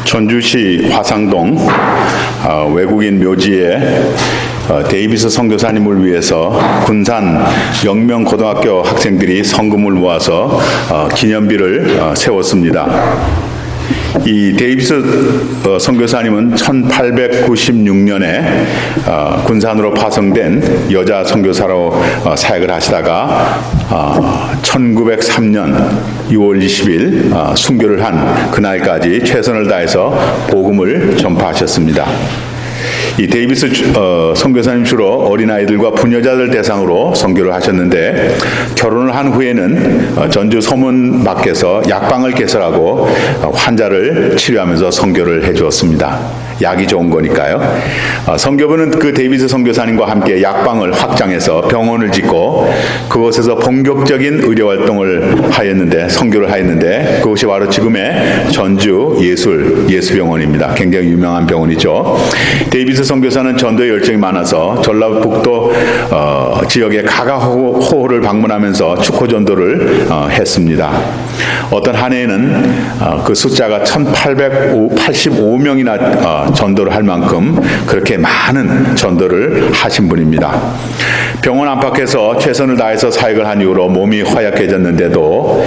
전주시 화상동 외국인 묘지에 데이비스 선교사님을 위해서 군산 영명고등학교 학생들이 성금을 모아서 기념비를 세웠습니다. 이 데이비스 선교사님은 1896년에 군산으로 파송된 여자 선교사로 사역을 하시다가 1903년 6월 20일 순교를 한 그날까지 최선을 다해서 복음을 전파하셨습니다. 이 데이비스 선교사님 주로 어린아이들과 부녀자들 대상으로 선교를 하셨는데, 결혼을 한 후에는 전주 서문 밖에서 약방을 개설하고 환자를 치료하면서 선교를 해주었습니다. 약이 좋은 거니까요. 선교부는 그 데이비스 선교사님과 함께 약방을 확장해서 병원을 짓고 그곳에서 본격적인 의료 활동을 하였는데, 선교를 하였는데, 그것이 바로 지금의 전주 예수병원입니다. 굉장히 유명한 병원이죠. 데이비스 선교사는 전도에 열정이 많아서 전라북도 지역의 가가호를 방문하면서 축호 전도를 했습니다. 어떤 한 해에는 그 숫자가 1885명이나 전도를 할 만큼 그렇게 많은 전도를 하신 분입니다. 병원 안팎에서 최선을 다해서 사역을 한 이후로 몸이 허약해졌는데도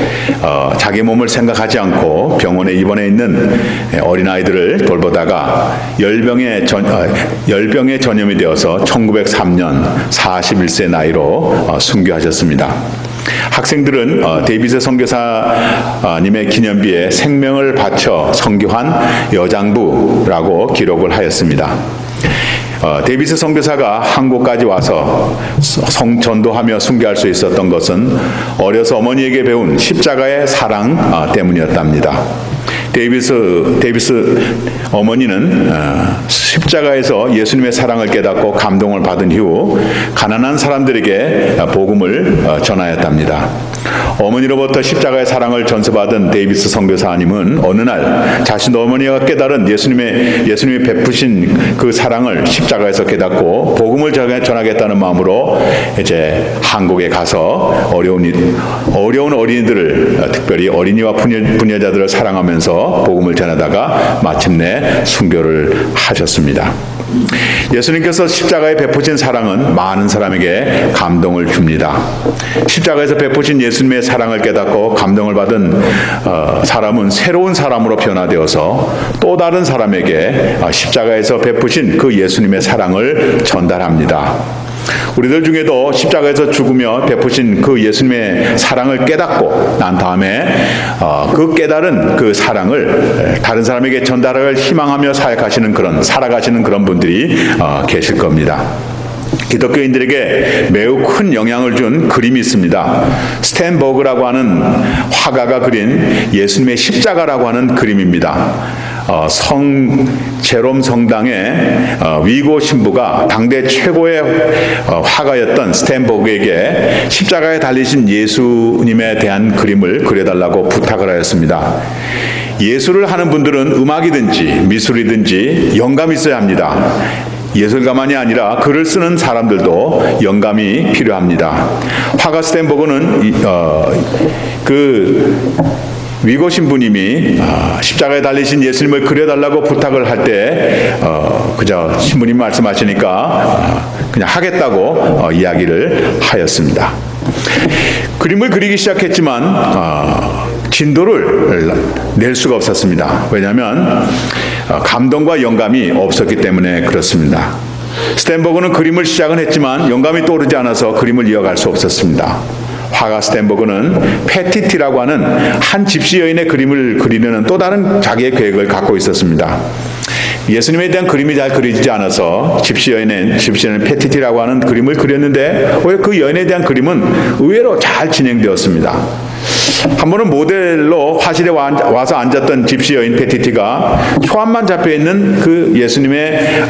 자기 몸을 생각하지 않고 병원에 입원해 있는 어린아이들을 돌보다가 열병에 전염이 되어서 1903년 41세 나이로 순교하셨습니다. 학생들은 데이비스 선교사님의 기념비에 생명을 바쳐 선교한 여장부라고 기록을 하였습니다. 데이비스 선교사가 한국까지 와서 전도하며 순교할 수 있었던 것은 어려서 어머니에게 배운 십자가의 사랑 때문이었답니다. 데이비스 어머니는 십자가에서 예수님의 사랑을 깨닫고 감동을 받은 이후 가난한 사람들에게 복음을 전하였답니다. 어머니로부터 십자가의 사랑을 전수받은 데이비스 선교사님은 어느 날 자신 어머니가 깨달은 예수님이 베푸신 그 사랑을 십자가에서 깨닫고 복음을 전하겠다는 마음으로 이제 한국에 가서 어려운 어린이들을, 특별히 어린이와 부녀자들을 사랑하면서 복음을 전하다가 마침내 순교를 하셨습니다. 예수님께서 십자가에 베푸신 사랑은 많은 사람에게 감동을 줍니다. 십자가에서 베푸신 예수님의 사랑을 깨닫고 감동을 받은 사람은 새로운 사람으로 변화되어서 또 다른 사람에게 십자가에서 베푸신 그 예수님의 사랑을 전달합니다. 우리들 중에도 십자가에서 죽으며 베푸신 그 예수님의 사랑을 깨닫고 난 다음에 그 깨달은 그 사랑을 다른 사람에게 전달을 희망하며 살아가시는 그런 분들이 계실 겁니다. 기독교인들에게 매우 큰 영향을 준 그림이 있습니다. 스탠버그라고 하는 화가가 그린 예수님의 십자가라고 하는 그림입니다. 제롬 성당의 위고 신부가 당대 최고의 화가였던 스탠버그에게 십자가에 달리신 예수님에 대한 그림을 그려달라고 부탁을 하였습니다. 예술을 하는 분들은 음악이든지 미술이든지 영감이 있어야 합니다. 예술가만이 아니라 글을 쓰는 사람들도 영감이 필요합니다. 화가 스탠버그는 위고 신부님이 십자가에 달리신 예수님을 그려달라고 부탁을 할 때 그저 신부님 말씀하시니까 그냥 하겠다고 이야기를 하였습니다. 그림을 그리기 시작했지만 진도를 낼 수가 없었습니다. 왜냐하면 감동과 영감이 없었기 때문에 그렇습니다. 스탠버그는 그림을 시작은 했지만 영감이 떠오르지 않아서 그림을 이어갈 수 없었습니다. 화가 스탠버그는 페티티라고 하는 한 집시 여인의 그림을 그리려는 또 다른 자기의 계획을 갖고 있었습니다. 예수님에 대한 그림이 잘 그려지지 않아서 집시 여인 페티티라고 하는 그림을 그렸는데 그 여인에 대한 그림은 의외로 잘 진행되었습니다. 한 번은 모델로 화실에 와서 앉았던 집시 여인 페티티가 초안만 잡혀있는 그 예수님의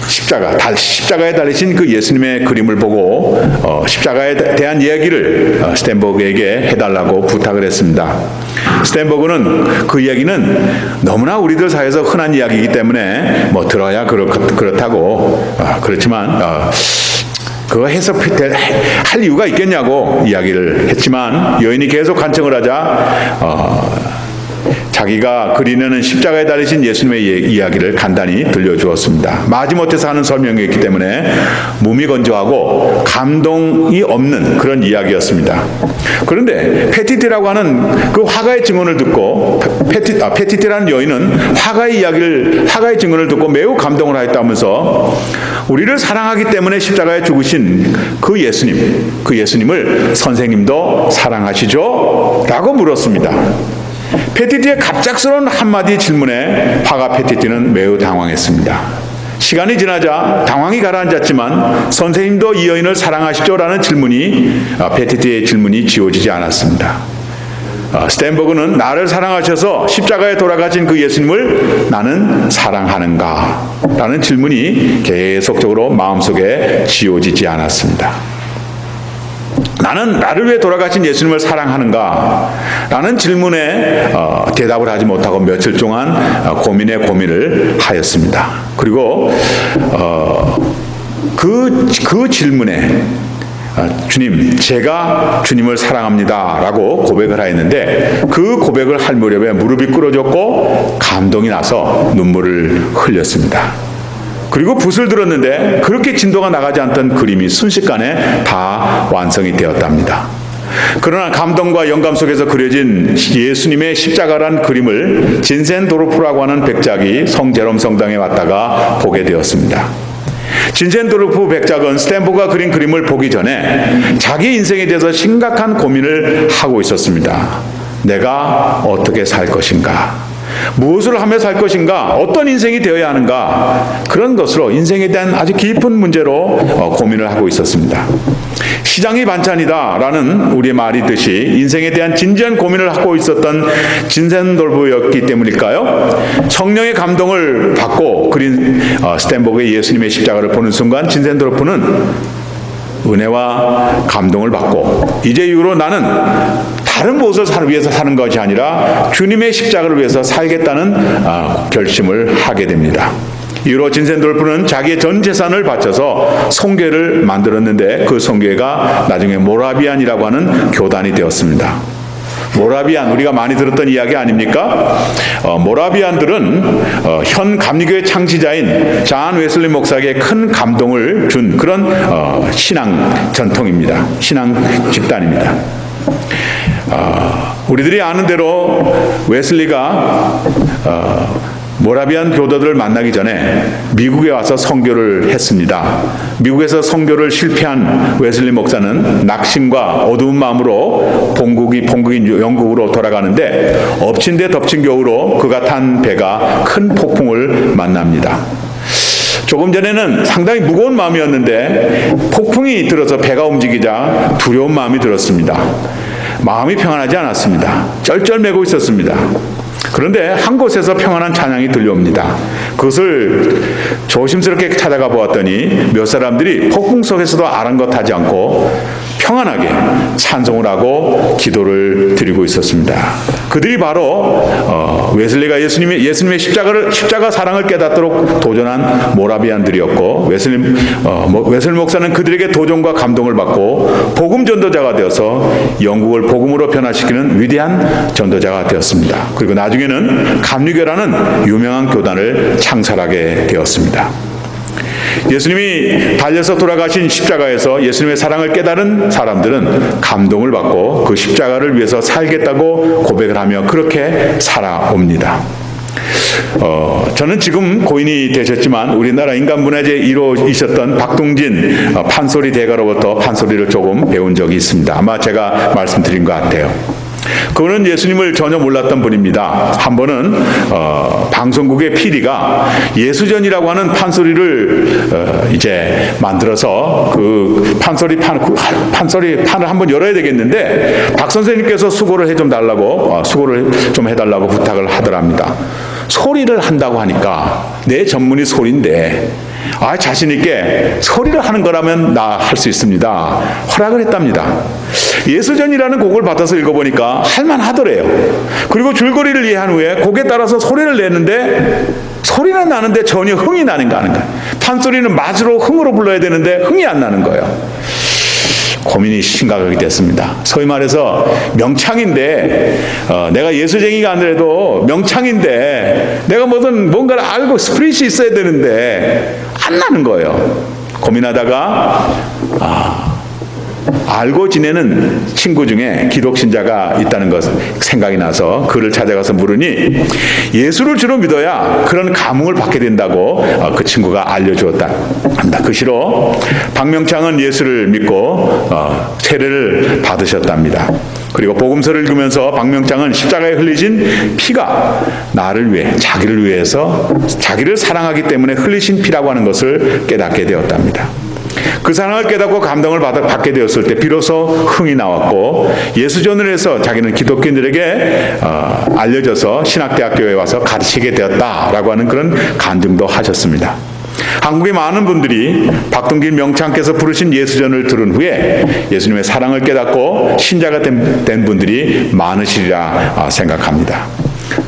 십자가에 달리신 그 예수님의 그림을 보고 십자가에 대한 이야기를 스탠버그에게 해달라고 부탁을 했습니다. 스탠버그는 그 이야기는 너무나 우리들 사이에서 흔한 이야기이기 때문에 들어야 그렇다고 그렇지만 그거 해석할 이유가 있겠냐고 이야기를 했지만 여인이 계속 간청을 하자 자기가 그리려는 십자가에 달리신 예수님의 이야기를 간단히 들려주었습니다. 마지못해서 하는 설명이었기 때문에 무미건조하고 감동이 없는 그런 이야기였습니다. 그런데 페티티라고 하는 그 화가의 증언을 듣고 페티티라는 여인은 화가의 증언을 듣고 매우 감동을 하였다면서 우리를 사랑하기 때문에 십자가에 죽으신 그 예수님을 선생님도 사랑하시죠? 라고 물었습니다. 페티티의 갑작스러운 한마디 질문에 화가 페티티는 매우 당황했습니다. 시간이 지나자 당황이 가라앉았지만 선생님도 이 여인을 사랑하시죠? 라는 페티티의 질문이 지워지지 않았습니다. 스탠버그는 나를 사랑하셔서 십자가에 돌아가신 그 예수님을 나는 사랑하는가? 라는 질문이 계속적으로 마음속에 지워지지 않았습니다. 나는 나를 위해 돌아가신 예수님을 사랑하는가? 라는 질문에 대답을 하지 못하고 며칠 동안 고민을 하였습니다. 그리고 그 질문에 주님, 제가 주님을 사랑합니다 라고 고백을 하였는데 그 고백을 할 무렵에 무릎이 꿇어졌고 감동이 나서 눈물을 흘렸습니다. 그리고 붓을 들었는데 그렇게 진도가 나가지 않던 그림이 순식간에 다 완성이 되었답니다. 그러나 감동과 영감 속에서 그려진 예수님의 십자가란 그림을 진센도르프라고 하는 백작이 성제롬 성당에 왔다가 보게 되었습니다. 진센도르프 백작은 스탠버그가 그린 그림을 보기 전에 자기 인생에 대해서 심각한 고민을 하고 있었습니다. 내가 어떻게 살 것인가? 무엇을 하며 살 것인가? 어떤 인생이 되어야 하는가? 그런 것으로 인생에 대한 아주 깊은 문제로 고민을 하고 있었습니다. 시장이 반찬이다 라는 우리의 말이 있듯이 인생에 대한 진지한 고민을 하고 있었던 진센도르프였기 때문일까요? 성령의 감동을 받고 그린 스탠버그의 예수님의 십자가를 보는 순간 진센도르프는 은혜와 감동을 받고 이제 이후로 나는 다른 무엇을 위해서 사는 것이 아니라 주님의 십자가를 위해서 살겠다는 결심을 하게 됩니다. 이후로 진센도르프는 자기의 전 재산을 바쳐서 성교회를 만들었는데 그 성교회가 나중에 모라비안이라고 하는 교단이 되었습니다. 모라비안, 우리가 많이 들었던 이야기 아닙니까? 모라비안들은 현 감리교회 창시자인 잔 웨슬리 목사에게 큰 감동을 준 그런 신앙 전통입니다. 신앙 집단입니다. 우리들이 아는 대로 웨슬리가 모라비안 교도들을 만나기 전에 미국에 와서 선교를 했습니다. 미국에서 선교를 실패한 웨슬리 목사는 낙심과 어두운 마음으로 본국인 영국으로 돌아가는데 엎친 데 덮친 격으로 그가 탄 배가 큰 폭풍을 만납니다. 조금 전에는 상당히 무거운 마음이었는데 폭풍이 들어서 배가 움직이자 두려운 마음이 들었습니다. 마음이 평안하지 않았습니다. 쩔쩔매고 있었습니다. 그런데 한 곳에서 평안한 찬양이 들려옵니다. 그것을 조심스럽게 찾아가 보았더니 몇 사람들이 폭풍 속에서도 아랑곳하지 않고 평안하게 찬송을 하고 기도를 드리고 있었습니다. 그들이 바로 웨슬리가 예수님의 십자가 사랑을 깨닫도록 도전한 모라비안들이었고 웨슬리 목사는 그들에게 도전과 감동을 받고 복음 전도자가 되어서 영국을 복음으로 변화시키는 위대한 전도자가 되었습니다. 그리고 나중에는 감리교라는 유명한 교단을 창설하게 되었습니다. 예수님이 달려서 돌아가신 십자가에서 예수님의 사랑을 깨달은 사람들은 감동을 받고 그 십자가를 위해서 살겠다고 고백을 하며 그렇게 살아옵니다. 저는 지금 고인이 되셨지만 우리나라 인간문화재 1호이셨던 박동진 판소리 대가로부터 판소리를 조금 배운 적이 있습니다. 아마 제가 말씀드린 것 같아요. 그분은 예수님을 전혀 몰랐던 분입니다. 한 번은 방송국의 PD가 예수전이라고 하는 판소리를 이제 만들어서 그 판소리판을 한번 열어야 되겠는데 박 선생님께서 수고를 좀 해달라고 부탁을 하더랍니다. 소리를 한다고 하니까 내 전문이 소리인데 자신 있게 소리를 하는 거라면 나 할 수 있습니다. 허락을 했답니다. 예수전이라는 곡을 받아서 읽어보니까 할만하더래요. 그리고 줄거리를 이해한 후에 곡에 따라서 소리를 내는데 소리는 나는데 전혀 흥이 나는가 하는 거예요. 판소리는 맞으로 흥으로 불러야 되는데 흥이 안 나는 거예요. 고민이 심각하게 됐습니다. 소위 말해서 명창인데 내가 예수쟁이가 아니라도 명창인데 내가 뭔가를 알고 스프릿이 있어야 되는데 안 나는 거예요. 고민하다가 알고 지내는 친구 중에 기독신자가 있다는 것 생각이 나서 그를 찾아가서 물으니 예수를 주로 믿어야 그런 감흥을 받게 된다고 그 친구가 알려주었다 합니다. 그 시로 박명창은 예수를 믿고 세례를 받으셨답니다. 그리고 복음서를 읽으면서 박명창은 십자가에 흘리신 피가 나를 위해, 자기를 위해서, 자기를 사랑하기 때문에 흘리신 피라고 하는 것을 깨닫게 되었답니다. 그 사랑을 깨닫고 감동을 받게 되었을 때 비로소 흥이 나왔고 예수전을 해서 자기는 기독교인들에게 알려져서 신학대학교에 와서 가르치게 되었다라고 하는 그런 간증도 하셨습니다. 한국의 많은 분들이 박동길 명창께서 부르신 예수전을 들은 후에 예수님의 사랑을 깨닫고 신자가 된 분들이 많으시리라 생각합니다.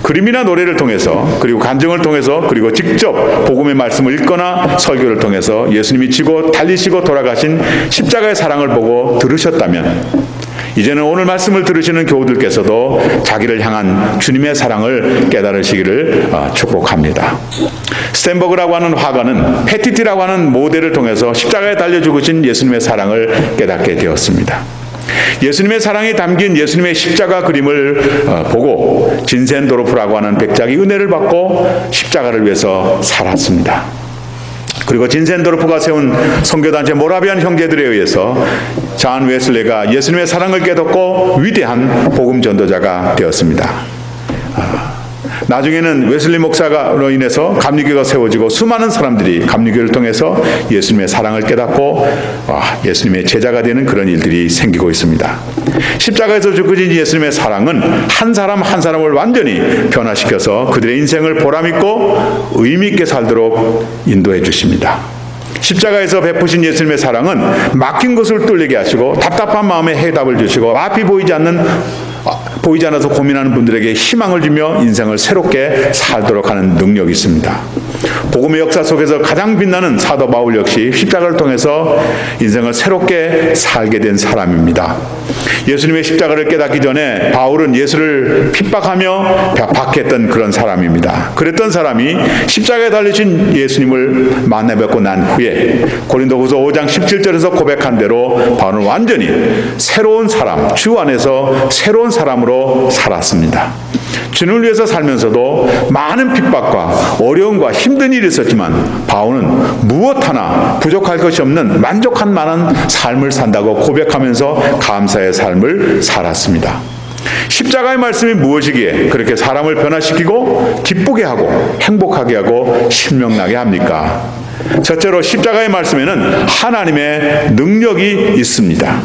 그림이나 노래를 통해서 그리고 간증을 통해서 그리고 직접 복음의 말씀을 읽거나 설교를 통해서 예수님이 지고 달리시고 돌아가신 십자가의 사랑을 보고 들으셨다면 이제는 오늘 말씀을 들으시는 교우들께서도 자기를 향한 주님의 사랑을 깨달으시기를 축복합니다. 스탠버그라고 하는 화가는 패티티라고 하는 모델을 통해서 십자가에 달려 죽으신 예수님의 사랑을 깨닫게 되었습니다. 예수님의 사랑이 담긴 예수님의 십자가 그림을 보고 진센도르프라고 하는 백작이 은혜를 받고 십자가를 위해서 살았습니다. 그리고 진센도르프가 세운 선교단체 모라비안 형제들에 의해서 잔 웨슬레가 예수님의 사랑을 깨닫고 위대한 복음 전도자가 되었습니다. 나중에는 웨슬리 목사로 인해서 감리교가 세워지고 수많은 사람들이 감리교를 통해서 예수님의 사랑을 깨닫고 예수님의 제자가 되는 그런 일들이 생기고 있습니다. 십자가에서 죽으신 예수님의 사랑은 한 사람 한 사람을 완전히 변화시켜서 그들의 인생을 보람있고 의미있게 살도록 인도해 주십니다. 십자가에서 베푸신 예수님의 사랑은 막힌 것을 뚫리게 하시고 답답한 마음에 해답을 주시고 앞이 보이지 않아서 고민하는 분들에게 희망을 주며 인생을 새롭게 살도록 하는 능력이 있습니다. 복음의 역사 속에서 가장 빛나는 사도 바울 역시 십자가를 통해서 인생을 새롭게 살게 된 사람입니다. 예수님의 십자가를 깨닫기 전에 바울은 예수를 핍박하며 박해했던 그런 사람입니다. 그랬던 사람이 십자가에 달리신 예수님을 만나 뵙고 난 후에 고린도후서 5장 17절에서 고백한 대로 바울은 완전히 새로운 사람, 주 안에서 새로운 사람으로 살았습니다. 주님을 위해서 살면서도 많은 핍박과 어려움과 힘든 일이 있었지만 바울은 무엇 하나 부족할 것이 없는 만족한 만한 삶을 산다고 고백하면서 감사의 삶을 살았습니다. 십자가의 말씀이 무엇이기에 그렇게 사람을 변화시키고 기쁘게 하고 행복하게 하고 신명나게 합니까? 첫째로 십자가의 말씀에는 하나님의 능력이 있습니다.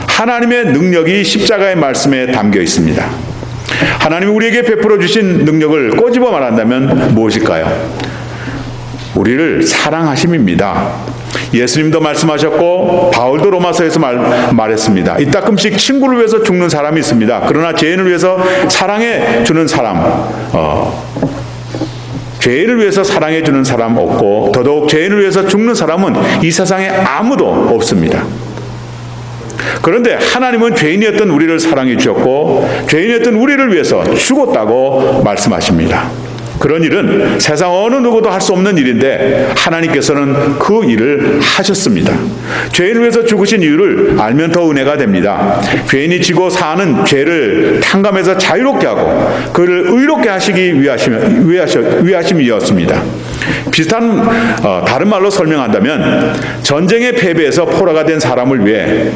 하나님의 능력이 십자가의 말씀에 담겨 있습니다. 하나님이 우리에게 베풀어 주신 능력을 꼬집어 말한다면 무엇일까요? 우리를 사랑하심입니다. 예수님도 말씀하셨고 바울도 로마서에서 말했습니다. 이따금씩 친구를 위해서 죽는 사람이 있습니다. 그러나 죄인을 위해서 사랑해 주는 사람, 죄인을 위해서 사랑해 주는 사람 없고 더더욱 죄인을 위해서 죽는 사람은 이 세상에 아무도 없습니다. 그런데 하나님은 죄인이었던 우리를 사랑해 주셨고 죄인이었던 우리를 위해서 죽었다고 말씀하십니다. 그런 일은 세상 어느 누구도 할 수 없는 일인데 하나님께서는 그 일을 하셨습니다. 죄인을 위해서 죽으신 이유를 알면 더 은혜가 됩니다. 죄인이 지고 사는 죄를 탕감해서 자유롭게 하고 그를 의롭게 하시기 위하심이었습니다. 비슷한 다른 말로 설명한다면 전쟁의 패배에서 포로가 된 사람을 위해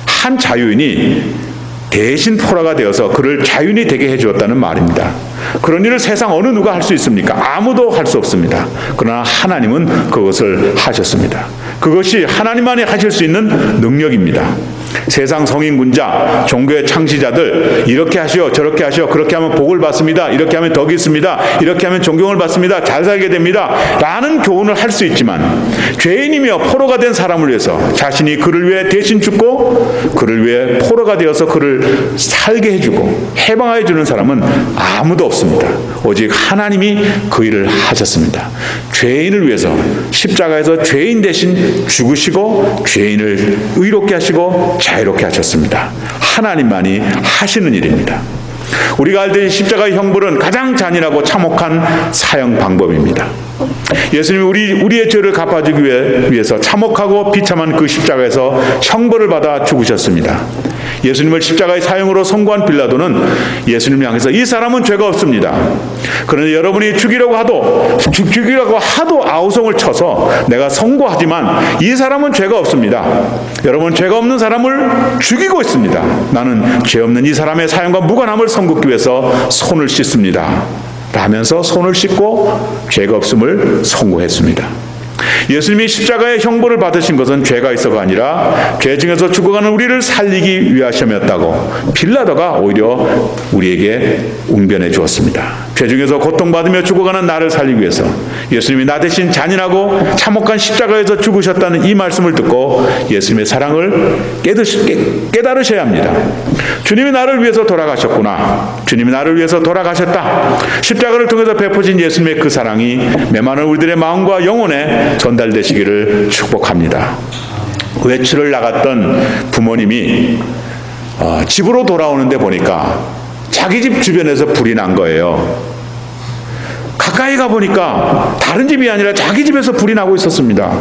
한 자유인이 대신 포로가 되어서 그를 자유인이 되게 해주었다는 말입니다. 그런 일을 세상 어느 누가 할 수 있습니까? 아무도 할 수 없습니다. 그러나 하나님은 그것을 하셨습니다. 그것이 하나님만이 하실 수 있는 능력입니다. 세상 성인군자, 종교의 창시자들 이렇게 하시오 저렇게 하시오 그렇게 하면 복을 받습니다. 이렇게 하면 덕이 있습니다. 이렇게 하면 존경을 받습니다. 잘 살게 됩니다. 라는 교훈을 할 수 있지만 죄인이며 포로가 된 사람을 위해서 자신이 그를 위해 대신 죽고 그를 위해 포로가 되어서 그를 살게 해주고 해방해 주는 사람은 아무도 없습니다. 오직 하나님이 그 일을 하셨습니다. 죄인을 위해서 십자가에서 죄인 대신 죽으시고 죄인을 의롭게 하시고 자유롭게 하셨습니다. 하나님만이 하시는 일입니다. 우리가 알듯이 십자가의 형벌은 가장 잔인하고 참혹한 사형 방법입니다. 예수님이 우리의 죄를 갚아주기 위해서 참혹하고 비참한 그 십자가에서 형벌을 받아 죽으셨습니다. 예수님을 십자가의 사형으로 선고한 빌라도는 예수님을 향해서 이 사람은 죄가 없습니다. 그런데 여러분이 죽이려고 하도 아우성을 쳐서 내가 선고하지만 이 사람은 죄가 없습니다. 여러분, 죄가 없는 사람을 죽이고 있습니다. 나는 죄 없는 이 사람의 사형과 무관함을 선긋기 위해서 손을 씻습니다. 라면서 손을 씻고 죄가 없음을 선고했습니다. 예수님이 십자가의 형벌을 받으신 것은 죄가 있어가 아니라 죄 중에서 죽어가는 우리를 살리기 위하심이었다고 빌라도가 오히려 우리에게 웅변해 주었습니다. 죄 중에서 고통받으며 죽어가는 나를 살리기 위해서 예수님이 나 대신 잔인하고 참혹한 십자가에서 죽으셨다는 이 말씀을 듣고 예수님의 사랑을 깨달으셔야 합니다. 주님이 나를 위해서 돌아가셨구나. 주님이 나를 위해서 돌아가셨다. 십자가를 통해서 베푸신 예수님의 그 사랑이 메마른 우리들의 마음과 영혼에 전달되시기를 축복합니다. 외출을 나갔던 부모님이 집으로 돌아오는데 보니까 자기 집 주변에서 불이 난 거예요. 가까이 가보니까 다른 집이 아니라 자기 집에서 불이 나고 있었습니다.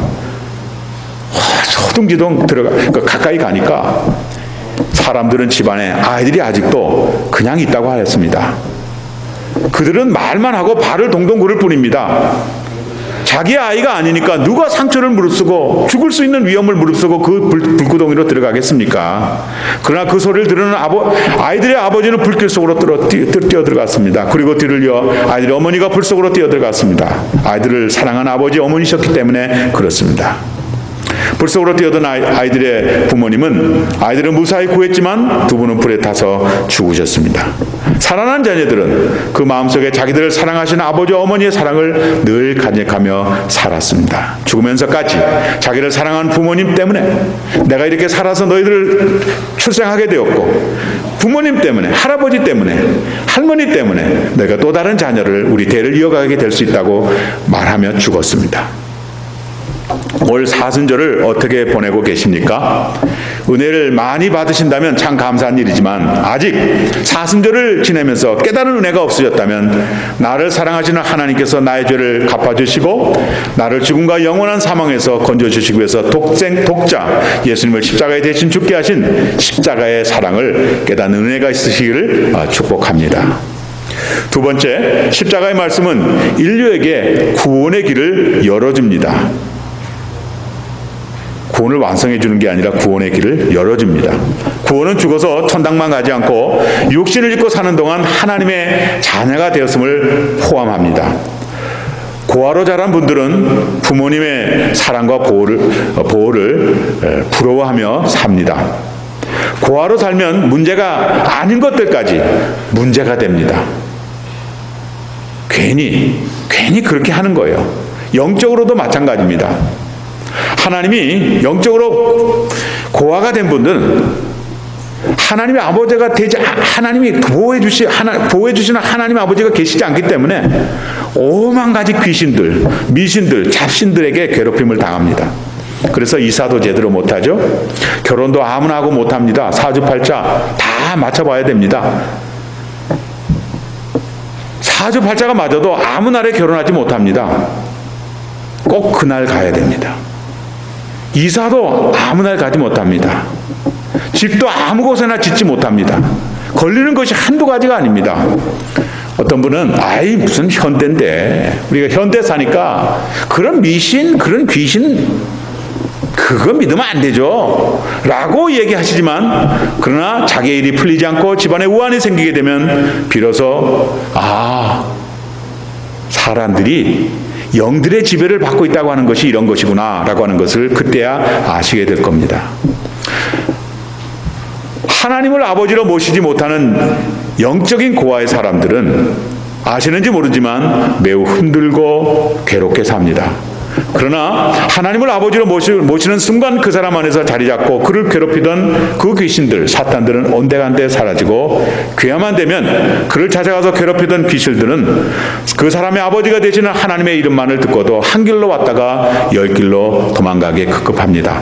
소둥지둥 가까이 가니까 사람들은 집안에 아이들이 아직도 그냥 있다고 하였습니다. 그들은 말만 하고 발을 동동 구를 뿐입니다. 자기 아이가 아니니까 누가 상처를 무릅쓰고 죽을 수 있는 위험을 무릅쓰고 그 불구덩이로 들어가겠습니까? 그러나 그 소리를 들으는 아이들의 아버지는 불길 속으로 뛰어 들어갔습니다. 그리고 뒤를 이어 아이들의 어머니가 불 속으로 뛰어 들어갔습니다. 아이들을 사랑하는 아버지 어머니셨기 때문에 그렇습니다. 불 속으로 뛰어든 아이들의 부모님은 아이들을 무사히 구했지만 두 분은 불에 타서 죽으셨습니다. 살아난 자녀들은 그 마음속에 자기들을 사랑하시는 아버지 어머니의 사랑을 늘 간직하며 살았습니다. 죽으면서까지 자기를 사랑하는 부모님 때문에 내가 이렇게 살아서 너희들을 출생하게 되었고, 부모님 때문에, 할아버지 때문에, 할머니 때문에 너희가 또 다른 자녀를, 우리 대를 이어가게 될 수 있다고 말하며 죽었습니다. 올 사순절을 어떻게 보내고 계십니까? 은혜를 많이 받으신다면 참 감사한 일이지만 아직 사순절을 지내면서 깨달은 은혜가 없으셨다면 나를 사랑하시는 하나님께서 나의 죄를 갚아주시고 나를 죽음과 영원한 사망에서 건져주시기 위해서 독자 예수님을 십자가에 대신 죽게 하신 십자가의 사랑을 깨닫는 은혜가 있으시기를 축복합니다. 두 번째, 십자가의 말씀은 인류에게 구원의 길을 열어줍니다. 구원을 완성해 주는 게 아니라 구원의 길을 열어줍니다. 구원은 죽어서 천당만 가지 않고 육신을 입고 사는 동안 하나님의 자녀가 되었음을 포함합니다. 고아로 자란 분들은 부모님의 사랑과 보호를 부러워하며 삽니다. 고아로 살면 문제가 아닌 것들까지 문제가 됩니다. 괜히 그렇게 하는 거예요. 영적으로도 마찬가지입니다. 하나님이 영적으로 고아가 된 분들은 하나님의 아버지가 되지, 하나님이 보호해 주시는 하나님의 아버지가 계시지 않기 때문에 오만 가지 귀신들, 미신들, 잡신들에게 괴롭힘을 당합니다. 그래서 이사도 제대로 못하죠. 결혼도 아무나 하고 못합니다. 사주팔자 다 맞춰봐야 됩니다. 사주팔자가 맞아도 아무 날에 결혼하지 못합니다. 꼭 그날 가야 됩니다. 이사도 아무 날 가지 못합니다. 집도 아무 곳에나 짓지 못합니다. 걸리는 것이 한두 가지가 아닙니다. 어떤 분은 무슨 현대인데 우리가 현대 사니까 그런 미신, 그런 귀신 그거 믿으면 안 되죠 라고 얘기하시지만, 그러나 자기의 일이 풀리지 않고 집안에 우환이 생기게 되면 비로소 사람들이 영들의 지배를 받고 있다고 하는 것이 이런 것이구나 라고 하는 것을 그때야 아시게 될 겁니다. 하나님을 아버지로 모시지 못하는 영적인 고아의 사람들은 아시는지 모르지만 매우 힘들고 괴롭게 삽니다. 그러나 하나님을 아버지로 모시는 순간 그 사람 안에서 자리 잡고 그를 괴롭히던 그 귀신들, 사탄들은 온데간데 사라지고, 귀야만 되면 그를 찾아가서 괴롭히던 귀신들은 그 사람의 아버지가 되시는 하나님의 이름만을 듣고도 한 길로 왔다가 열 길로 도망가게 급급합니다.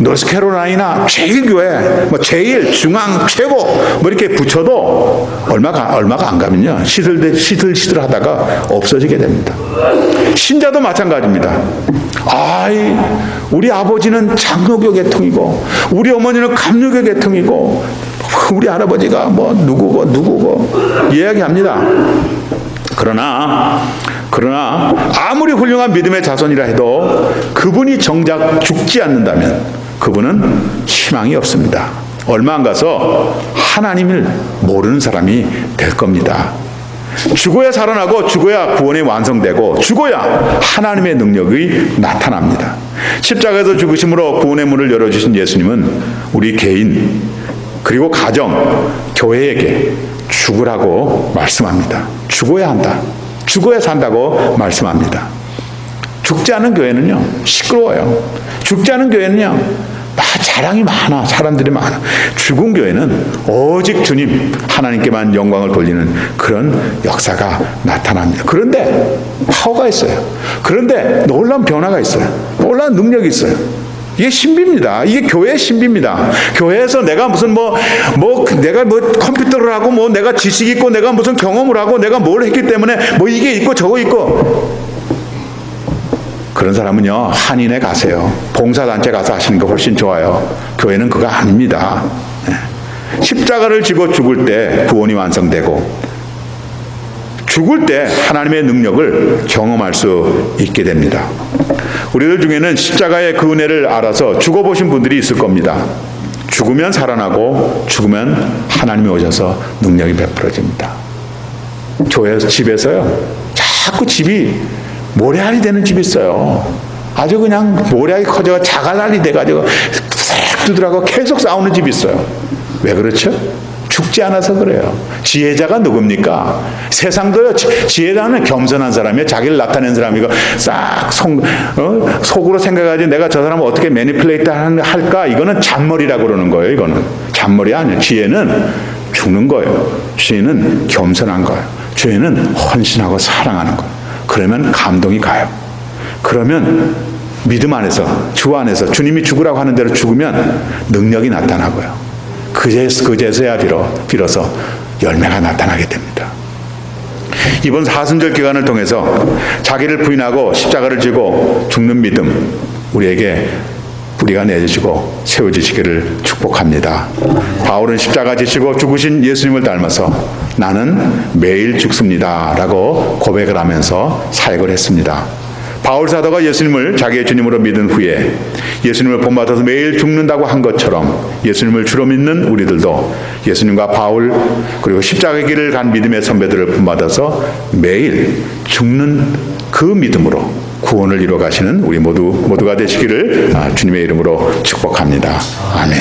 노스캐롤라이나 제1교회, 뭐 제일, 중앙, 최고, 뭐 이렇게 붙여도 얼마가 안 가면요. 시들시들하다가 없어지게 됩니다. 신자도 마찬가지입니다. 우리 아버지는 장로교 계통이고, 우리 어머니는 감리교 계통이고, 우리 할아버지가 뭐 누구고 이야기합니다. 그러나 아무리 훌륭한 믿음의 자손이라 해도 그분이 정작 죽지 않는다면 그분은 희망이 없습니다. 얼마 안 가서 하나님을 모르는 사람이 될 겁니다. 죽어야 살아나고 죽어야 구원이 완성되고 죽어야 하나님의 능력이 나타납니다. 십자가에서 죽으심으로 구원의 문을 열어주신 예수님은 우리 개인 그리고 가정, 교회에게 죽으라고 말씀합니다. 죽어야 한다. 죽어야 산다고 말씀합니다. 죽지 않은 교회는요, 시끄러워요. 죽지 않은 교회는요, 자랑이 많아. 사람들이 많아. 죽은 교회는 오직 주님 하나님께만 영광을 돌리는 그런 역사가 나타납니다. 그런데 파워가 있어요. 그런데 놀라운 변화가 있어요. 놀라운 능력이 있어요. 이게 신비입니다. 이게 교회의 신비입니다. 교회에서 내가 무슨 내가 컴퓨터를 하고 내가 지식이 있고 내가 무슨 경험을 하고 내가 뭘 했기 때문에 이게 있고 저거 있고, 그런 사람은요, 한인에 가세요. 봉사단체 가서 하시는 게 훨씬 좋아요. 교회는 그거 아닙니다. 십자가를 지고 죽을 때 구원이 완성되고 죽을 때 하나님의 능력을 경험할 수 있게 됩니다. 우리들 중에는 십자가의 그 은혜를 알아서 죽어보신 분들이 있을 겁니다. 죽으면 살아나고 죽으면 하나님이 오셔서 능력이 베풀어집니다. 집에서요, 자꾸 집이 모래알이 되는 집이 있어요. 아주 그냥 모래알이 커져 자갈알이 돼가지고 두드러고 계속 싸우는 집이 있어요. 왜 그렇죠? 죽지 않아서 그래요. 지혜자가 누굽니까? 세상도요, 지혜자는 겸손한 사람이에요. 자기를 나타낸 사람이고 싹 속으로 생각하지 내가 저 사람을 어떻게 매니플레이트 할까? 이거는 잔머리라고 그러는 거예요. 이거는 잔머리 아니에요. 지혜는 죽는 거예요. 지혜는 겸손한 거예요. 지혜는 헌신하고 사랑하는 거예요. 그러면 감동이 가요. 그러면 믿음 안에서, 주 안에서 주님이 죽으라고 하는 대로 죽으면 능력이 나타나고요. 그제서야 비로소 열매가 나타나게 됩니다. 이번 사순절 기간을 통해서 자기를 부인하고 십자가를 지고 죽는 믿음 우리가 내주시고 세워주시기를 축복합니다. 바울은 십자가 지시고 죽으신 예수님을 닮아서 나는 매일 죽습니다 라고 고백을 하면서 사역을 했습니다. 바울 사도가 예수님을 자기의 주님으로 믿은 후에 예수님을 본받아서 매일 죽는다고 한 것처럼 예수님을 주로 믿는 우리들도 예수님과 바울 그리고 십자가의 길을 간 믿음의 선배들을 본받아서 매일 죽는 그 믿음으로 구원을 이루어 가시는 우리 모두가 되시기를 주님의 이름으로 축복합니다. 아멘.